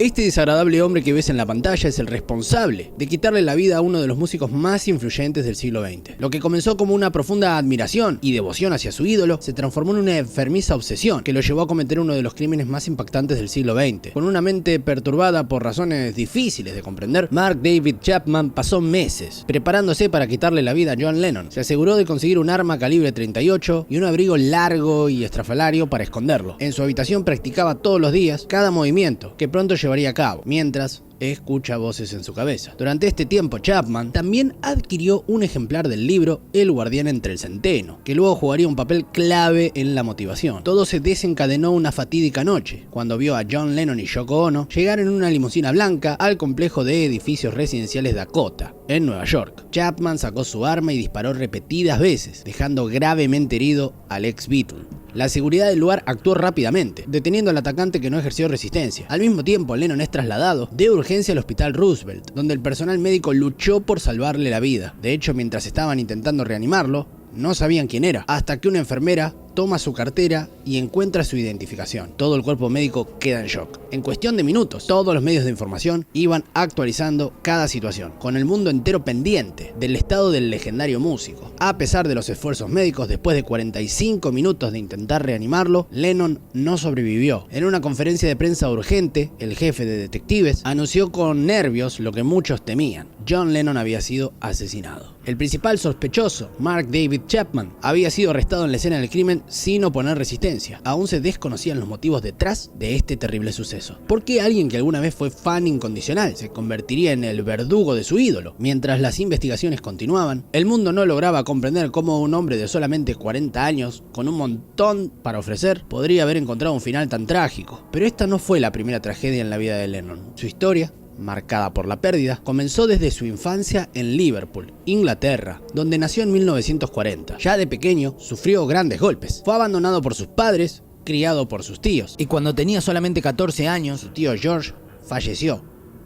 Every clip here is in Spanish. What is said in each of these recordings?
Este desagradable hombre que ves en la pantalla es el responsable de quitarle la vida a uno de los músicos más influyentes del siglo XX. Lo que comenzó como una profunda admiración y devoción hacia su ídolo se transformó en una enfermiza obsesión que lo llevó a cometer uno de los crímenes más impactantes del siglo XX. Con una mente perturbada por razones difíciles de comprender, Mark David Chapman pasó meses preparándose para quitarle la vida a John Lennon. Se aseguró de conseguir un arma calibre 38 y un abrigo largo y estrafalario para esconderlo. En su habitación practicaba todos los días cada movimiento que pronto llevaría a cabo, mientras escucha voces en su cabeza. Durante este tiempo, Chapman también adquirió un ejemplar del libro El guardián entre el centeno, que luego jugaría un papel clave en la motivación. Todo se desencadenó una fatídica noche, cuando vio a John Lennon y Yoko Ono llegar en una limusina blanca al complejo de edificios residenciales Dakota, en Nueva York. Chapman sacó su arma y disparó repetidas veces, dejando gravemente herido al ex Beatle. La seguridad del lugar actuó rápidamente, deteniendo al atacante que no ejerció resistencia. Al mismo tiempo, Lennon es trasladado de urgencia al hospital Roosevelt, donde el personal médico luchó por salvarle la vida. De hecho, mientras estaban intentando reanimarlo, no sabían quién era, hasta que una enfermera toma su cartera y encuentra su identificación. Todo el cuerpo médico queda en shock. En cuestión de minutos, todos los medios de información iban actualizando cada situación, con el mundo entero pendiente del estado del legendario músico. A pesar de los esfuerzos médicos, después de 45 minutos de intentar reanimarlo, Lennon no sobrevivió. En una conferencia de prensa urgente, el jefe de detectives anunció con nervios lo que muchos temían: John Lennon había sido asesinado. El principal sospechoso, Mark David Chapman, había sido arrestado en la escena del crimen sin oponer resistencia. Aún se desconocían los motivos detrás de este terrible suceso. ¿Por qué alguien que alguna vez fue fan incondicional se convertiría en el verdugo de su ídolo? Mientras las investigaciones continuaban, el mundo no lograba comprender cómo un hombre de solamente 40 años, con un montón para ofrecer, podría haber encontrado un final tan trágico. Pero esta no fue la primera tragedia en la vida de Lennon. Su historia, marcada por la pérdida, comenzó desde su infancia en Liverpool, Inglaterra, donde nació en 1940. Ya de pequeño sufrió grandes golpes. Fue abandonado por sus padres, criado por sus tíos, y cuando tenía solamente 14 años, su tío George falleció.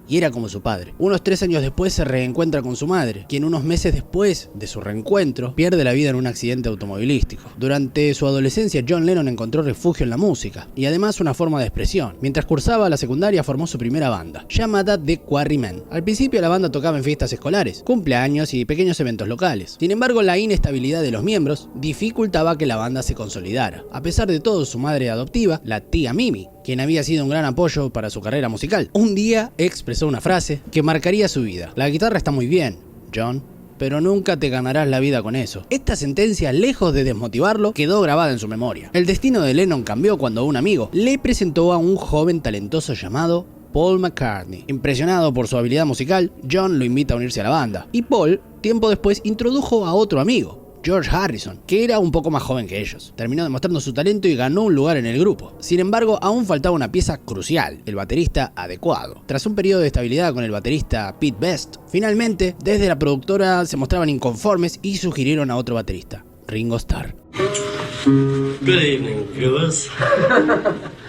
Y era como su padre. Unos 3 años después se reencuentra con su madre, quien unos meses después de su reencuentro pierde la vida en un accidente automovilístico. Durante su adolescencia, John Lennon encontró refugio en la música y además una forma de expresión. Mientras cursaba la secundaria formó su primera banda, llamada The Quarrymen. Al principio la banda tocaba en fiestas escolares, cumpleaños y pequeños eventos locales. Sin embargo, la inestabilidad de los miembros dificultaba que la banda se consolidara. A pesar de todo, su madre adoptiva, la tía Mimi, quien había sido un gran apoyo para su carrera musical, un día expresó una frase que marcaría su vida: la guitarra está muy bien, John, pero nunca te ganarás la vida con eso. Esta sentencia, lejos de desmotivarlo, quedó grabada en su memoria. El destino de Lennon cambió cuando un amigo le presentó a un joven talentoso llamado Paul McCartney. Impresionado por su habilidad musical, John lo invita a unirse a la banda, y Paul, tiempo después, introdujo a otro amigo, George Harrison, que era un poco más joven que ellos. Terminó demostrando su talento y ganó un lugar en el grupo. Sin embargo, aún faltaba una pieza crucial: el baterista adecuado. Tras un periodo de estabilidad con el baterista Pete Best, finalmente, desde la productora se mostraban inconformes y sugirieron a otro baterista, Ringo Starr. Good evening, viewers.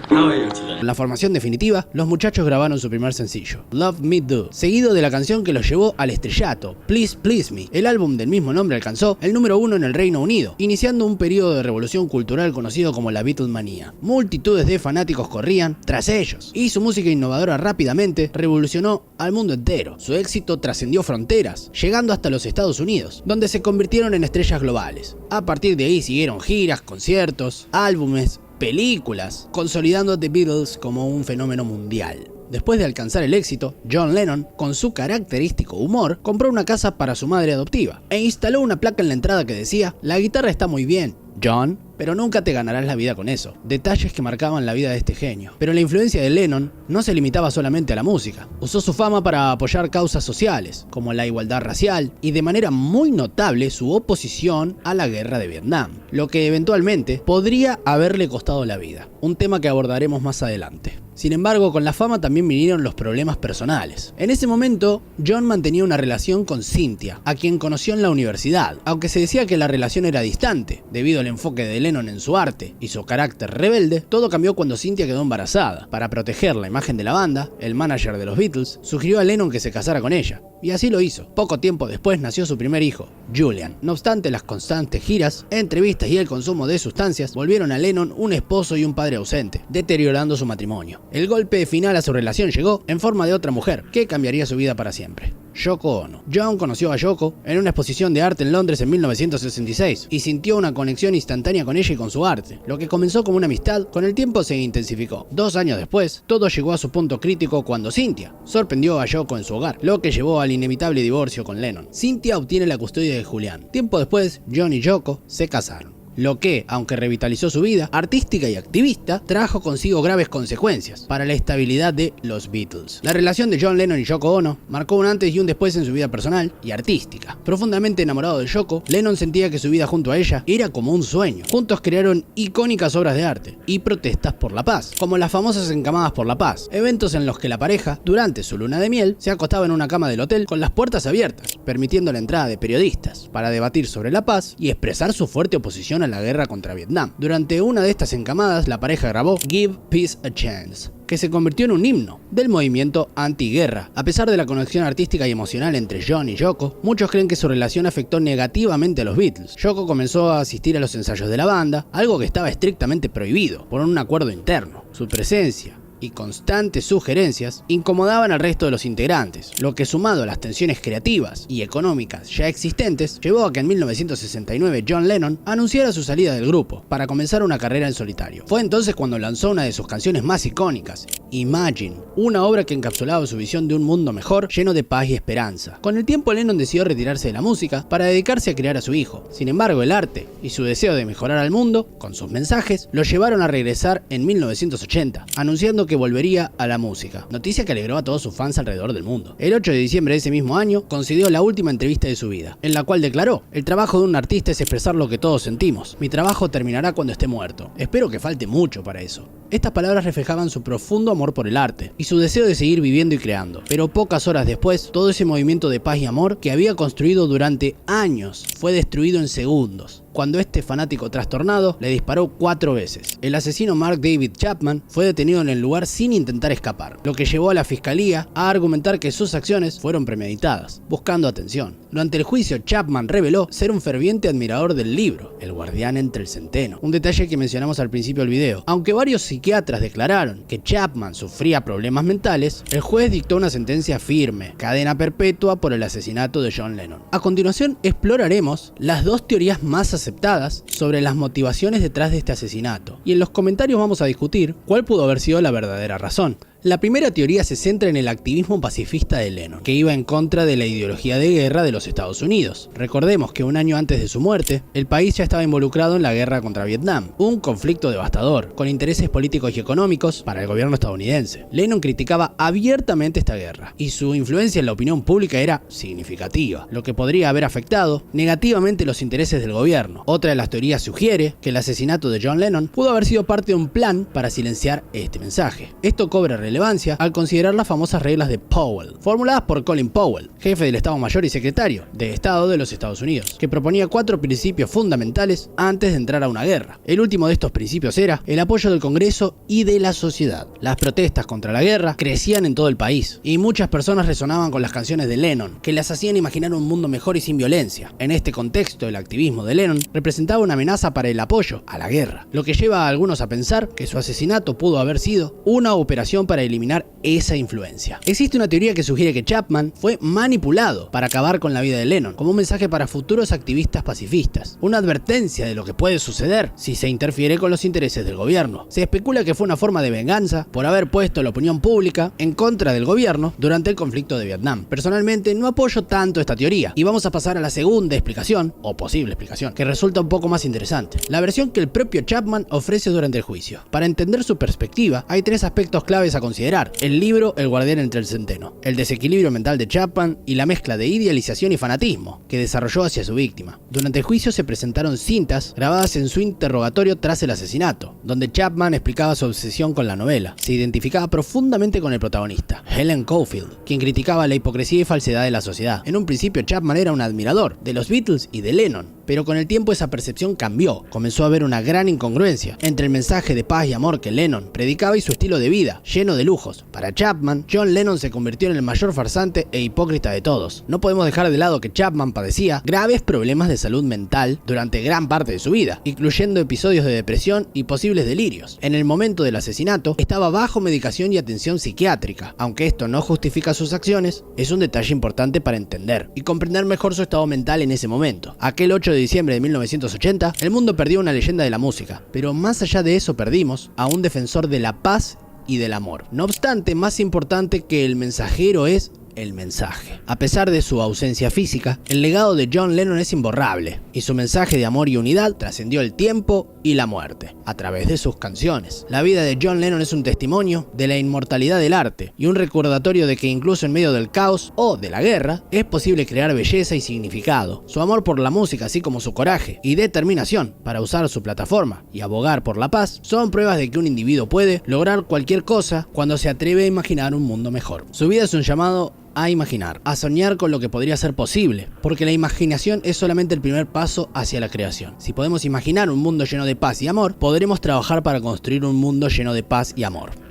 How are you today? En la formación definitiva, los muchachos grabaron su primer sencillo, Love Me Do, seguido de la canción que los llevó al estrellato, Please Please Me. El álbum del mismo nombre alcanzó el número 1 en el Reino Unido, iniciando un periodo de revolución cultural conocido como la Beatlemanía. Multitudes de fanáticos corrían tras ellos, y su música innovadora rápidamente revolucionó al mundo entero. Su éxito trascendió fronteras, llegando hasta los Estados Unidos, donde se convirtieron en estrellas globales. A partir de ahí siguieron giras, conciertos, álbumes, películas, consolidando a The Beatles como un fenómeno mundial. Después de alcanzar el éxito, John Lennon, con su característico humor, compró una casa para su madre adoptiva e instaló una placa en la entrada que decía: la guitarra está muy bien, John, pero nunca te ganarás la vida con eso. Detalles que marcaban la vida de este genio. Pero la influencia de Lennon no se limitaba solamente a la música. Usó su fama para apoyar causas sociales, como la igualdad racial, y de manera muy notable su oposición a la guerra de Vietnam, lo que eventualmente podría haberle costado la vida, un tema que abordaremos más adelante. Sin embargo, con la fama también vinieron los problemas personales. En ese momento, John mantenía una relación con Cynthia, a quien conoció en la universidad, aunque se decía que la relación era distante, debido al enfoque de Lennon Lennon en su arte y su carácter rebelde, todo cambió cuando Cynthia quedó embarazada. Para proteger la imagen de la banda, el manager de los Beatles sugirió a Lennon que se casara con ella, y así lo hizo. Poco tiempo después nació su primer hijo, Julian. No obstante, las constantes giras, entrevistas y el consumo de sustancias volvieron a Lennon un esposo y un padre ausente, deteriorando su matrimonio. El golpe final a su relación llegó en forma de otra mujer, que cambiaría su vida para siempre: Yoko Ono. John conoció a Yoko en una exposición de arte en Londres en 1966 y sintió una conexión instantánea con ella y con su arte. Lo que comenzó como una amistad, con el tiempo se intensificó. 2 años después, todo llegó a su punto crítico cuando Cynthia sorprendió a Yoko en su hogar, lo que llevó al inevitable divorcio con Lennon. Cynthia obtiene la custodia de Julian. Tiempo después, John y Yoko se casaron. Lo que, aunque revitalizó su vida artística y activista, trajo consigo graves consecuencias para la estabilidad de los Beatles. La relación de John Lennon y Yoko Ono marcó un antes y un después en su vida personal y artística. Profundamente enamorado de Yoko, Lennon sentía que su vida junto a ella era como un sueño. Juntos crearon icónicas obras de arte y protestas por la paz, como las famosas Encamadas por la Paz, eventos en los que la pareja, durante su luna de miel, se acostaba en una cama del hotel con las puertas abiertas, permitiendo la entrada de periodistas para debatir sobre la paz y expresar su fuerte oposición a la guerra contra Vietnam. Durante una de estas encamadas, la pareja grabó Give Peace a Chance, que se convirtió en un himno del movimiento antiguerra. A pesar de la conexión artística y emocional entre John y Yoko, muchos creen que su relación afectó negativamente a los Beatles. Yoko comenzó a asistir a los ensayos de la banda, algo que estaba estrictamente prohibido por un acuerdo interno. Su presencia y constantes sugerencias incomodaban al resto de los integrantes, lo que, sumado a las tensiones creativas y económicas ya existentes, llevó a que en 1969 John Lennon anunciara su salida del grupo para comenzar una carrera en solitario. Fue entonces cuando lanzó una de sus canciones más icónicas, Imagine, una obra que encapsulaba su visión de un mundo mejor, lleno de paz y esperanza. Con el tiempo, Lennon decidió retirarse de la música para dedicarse a criar a su hijo. Sin embargo, el arte y su deseo de mejorar al mundo, con sus mensajes, lo llevaron a regresar en 1980, anunciando que volvería a la música, noticia que alegró a todos sus fans alrededor del mundo. El 8 de diciembre de ese mismo año concedió la última entrevista de su vida, en la cual declaró: "El trabajo de un artista es expresar lo que todos sentimos. Mi trabajo terminará cuando esté muerto. Espero que falte mucho para eso". Estas palabras reflejaban su profundo amor por el arte y su deseo de seguir viviendo y creando. Pero pocas horas después, todo ese movimiento de paz y amor que había construido durante años fue destruido en segundos, cuando este fanático trastornado le disparó 4 veces. El asesino Mark David Chapman fue detenido en el lugar sin intentar escapar, lo que llevó a la fiscalía a argumentar que sus acciones fueron premeditadas, buscando atención. Durante el juicio, Chapman reveló ser un ferviente admirador del libro El guardián entre el centeno, un detalle que mencionamos al principio del video. Aunque varios psiquiatras declararon que Chapman sufría problemas mentales, el juez dictó una sentencia firme: cadena perpetua por el asesinato de John Lennon. A continuación, exploraremos las 2 teorías más aceptadas sobre las motivaciones detrás de este asesinato, y en los comentarios vamos a discutir cuál pudo haber sido la verdadera razón. La primera teoría se centra en el activismo pacifista de Lennon, que iba en contra de la ideología de guerra de los Estados Unidos. Recordemos que un año antes de su muerte, el país ya estaba involucrado en la guerra contra Vietnam, un conflicto devastador, con intereses políticos y económicos para el gobierno estadounidense. Lennon criticaba abiertamente esta guerra, y su influencia en la opinión pública era significativa, lo que podría haber afectado negativamente los intereses del gobierno. Otra de las teorías sugiere que el asesinato de John Lennon pudo haber sido parte de un plan para silenciar este mensaje. Esto cobra relevancia al considerar las famosas reglas de Powell, formuladas por Colin Powell, jefe del Estado Mayor y secretario de Estado de los Estados Unidos, que proponía 4 principios fundamentales antes de entrar a una guerra. El último de estos principios era el apoyo del Congreso y de la sociedad. Las protestas contra la guerra crecían en todo el país, y muchas personas resonaban con las canciones de Lennon, que las hacían imaginar un mundo mejor y sin violencia. En este contexto, el activismo de Lennon representaba una amenaza para el apoyo a la guerra, lo que lleva a algunos a pensar que su asesinato pudo haber sido una operación para eliminar esa influencia. Existe una teoría que sugiere que Chapman fue manipulado para acabar con la vida de Lennon, como un mensaje para futuros activistas pacifistas, una advertencia de lo que puede suceder si se interfiere con los intereses del gobierno. Se especula que fue una forma de venganza por haber puesto la opinión pública en contra del gobierno durante el conflicto de Vietnam. Personalmente no apoyo tanto esta teoría, y vamos a pasar a la segunda explicación, o posible explicación, que resulta un poco más interesante: la versión que el propio Chapman ofrece durante el juicio. Para entender su perspectiva, hay 3 aspectos claves a considerar: el libro El guardián entre el centeno, el desequilibrio mental de Chapman y la mezcla de idealización y fanatismo que desarrolló hacia su víctima. Durante el juicio se presentaron cintas grabadas en su interrogatorio tras el asesinato, donde Chapman explicaba su obsesión con la novela. Se identificaba profundamente con el protagonista, Helen Caulfield, quien criticaba la hipocresía y falsedad de la sociedad. En un principio, Chapman era un admirador de los Beatles y de Lennon, Pero con el tiempo esa percepción cambió, comenzó a haber una gran incongruencia entre el mensaje de paz y amor que Lennon predicaba y su estilo de vida, lleno de lujos. Para Chapman, John Lennon se convirtió en el mayor farsante e hipócrita de todos. No podemos dejar de lado que Chapman padecía graves problemas de salud mental durante gran parte de su vida, incluyendo episodios de depresión y posibles delirios. En el momento del asesinato, estaba bajo medicación y atención psiquiátrica. Aunque esto no justifica sus acciones, es un detalle importante para entender y comprender mejor su estado mental en ese momento. Aquel 8 de diciembre de 1980, el mundo perdió una leyenda de la música, pero más allá de eso perdimos a un defensor de la paz y del amor. No obstante, más importante que el mensajero es el mensaje. A pesar de su ausencia física, el legado de John Lennon es imborrable, y su mensaje de amor y unidad trascendió el tiempo y la muerte, a través de sus canciones. La vida de John Lennon es un testimonio de la inmortalidad del arte, y un recordatorio de que incluso en medio del caos o de la guerra, es posible crear belleza y significado. Su amor por la música, así como su coraje y determinación para usar su plataforma y abogar por la paz, son pruebas de que un individuo puede lograr cualquier cosa cuando se atreve a imaginar un mundo mejor. Su vida es un llamado a imaginar, a soñar con lo que podría ser posible, porque la imaginación es solamente el primer paso hacia la creación. Si podemos imaginar un mundo lleno de paz y amor, podremos trabajar para construir un mundo lleno de paz y amor.